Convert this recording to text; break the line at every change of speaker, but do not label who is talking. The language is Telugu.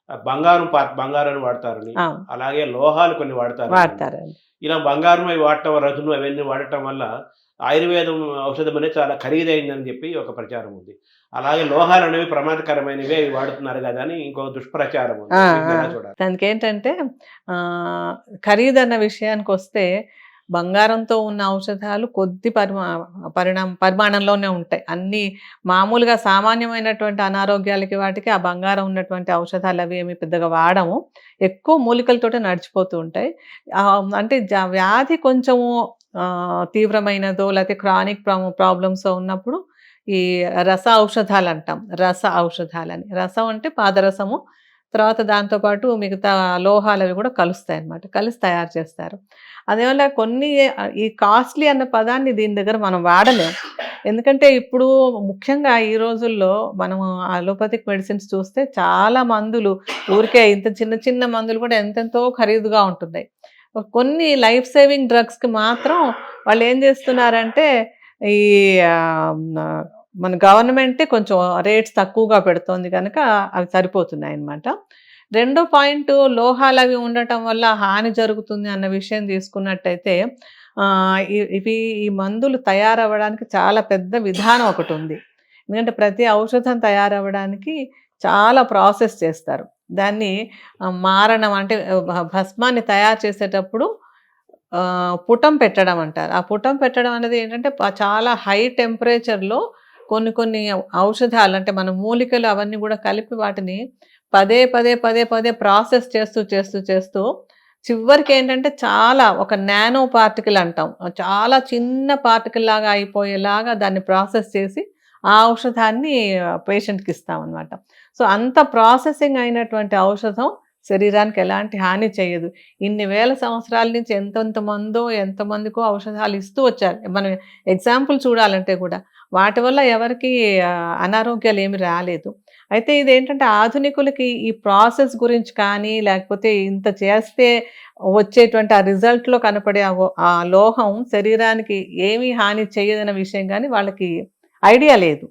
బంగారాన్ని వాడతారని,
అవును.
అలాగే లోహాలు కొన్ని వాడతారని.
వాడతారండి.
ఇలా బంగారం అవి వాడటం, రజులు అవన్నీ వాడటం వల్ల ఆయుర్వేదం ఔషధం అనేది చాలా ఖరీదైందని చెప్పి ఒక ప్రచారం ఉంది. అలాగే లోహాలనేవి ప్రమాదకరమైనవి అవి వాడుతున్నారు గదా! అని ఇంకో దుష్ప్రచారం
ఆ!
ఉంది.
ఆ!
వీటినెలా చూడాలి?
దానికేంటంటే ఆహ్, ఖరీదన్న విషయానికొస్తే బంగారంతో ఉన్న ఔషధాలు కొద్ది పరిమాణంలోనే ఉంటాయి. అన్నీ మామూలుగా సామాన్యమైనటువంటి అనారోగ్యాలకి వాటికి ఆ బంగారం ఉన్నటువంటి ఔషధాలవి ఏమి పెద్దగా వాడము. ఎక్కువ మూలికలతోటే నడిచిపోతూ ఉంటాయి. అంటే వ్యాధి కొంచెము తీవ్రమైనదో లేతే క్రానిక్ ప్రాబ్లమ్సో ఉన్నప్పుడు ఈ రస ఔషధాలంటాం. రస ఔషధాలని. రసం అంటే పాదరసము. తర్వాత దాంతో పాటు మిగతా లోహాలవి గూడా కలుస్తాయన్నమాట. కలిసి తయారు చేస్తారు. అందువల్ల కొన్ని ఈ కాస్ట్‌లీ అన్న పదాన్ని దీని దగ్గర మనం వాడలేం. ఎందుకంటే ఇప్పుడు ముఖ్యంగా ఈ రోజుల్లో మనము అలోపతిక్ మెడిసిన్స్ చూస్తే చాలా మందులు ఊరికే ఇంత చిన్న చిన్న మందులు కూడా ఎంతెంతో ఖరీదుగా ఉంటున్నాయి. కొన్ని లైఫ్ సేవింగ్ డ్రగ్స్‌కి మాత్రం వాళ్ళేం జేస్తున్నారంటే ఈ ఆహ్, మన గవర్నమెంటే కొంచెం రేట్స్ తక్కువగా పెడుతోంది గనక అవి సరిపోతున్నాయన్నమాట. రెండో పాయింటు లోహాలవి ఉండటం వల్ల హాని జరుగుతుంది అన్న విషయం తీసుకున్నట్టయితే ఇవి ఈ మందులు తయారవ్వడానికి చాలా పెద్ద విధానం ఒకటుంది. ఎందుకంటే ప్రతి ఔషధం తయారవ్వడానికి చాలా ప్రాసెస్ చేస్తారు. దాన్ని మారణం అంటే భస్మాన్ని తయారు చేసేటప్పుడు పుటం పెట్టడం అంటారు. ఆ పుటం పెట్టడం అనేది ఏంటంటే చాలా హై టెంపరేచర్‌లో కొన్ని కొన్ని ఔషధాలు అంటే మన మూలికలు అవన్నీ గూడా కలిపి వాటిని పదే ప్రాసెస్ చేస్తూ చివరికేంటంటే చాలా ఒక నానో పార్టికల్ అంటాం. చాలా చిన్న పార్టికల్ లాగా అయిపోయేలాగా దాన్ని ప్రాసెస్ చేసి ఆ ఔషధాన్ని పేషెంట్‌కి ఇస్తామనమాట. సో, అంత ప్రాసెసింగ్ అయినటువంటి ఔషధం శరీరానికి ఎలాంటి హాని చేయదు. ఇన్ని వేల సంవత్సరాల నుంచి ఎంతమందికో ఔషధాలు ఇస్తూ వచ్చారు. మనం ఎగ్జాంపుల్ చూడాలంటే కూడా. వాటి వల్ల ఎవరికీ అనారోగ్యాలేమి రాలేదు. అయితే ఇదేంటంటే ఆధునికులకి ఈ ప్రాసెస్ గురించి కానీ, లేకపోతే ఇంత చేస్తే వచ్చేటువంటి ఆ రిజల్ట్‌లో కనపడే ఆ లోహం శరీరానికి ఏమీ హాని చేయదన్న విషయం గాని వాళ్ళకి ఐడియా లేదు.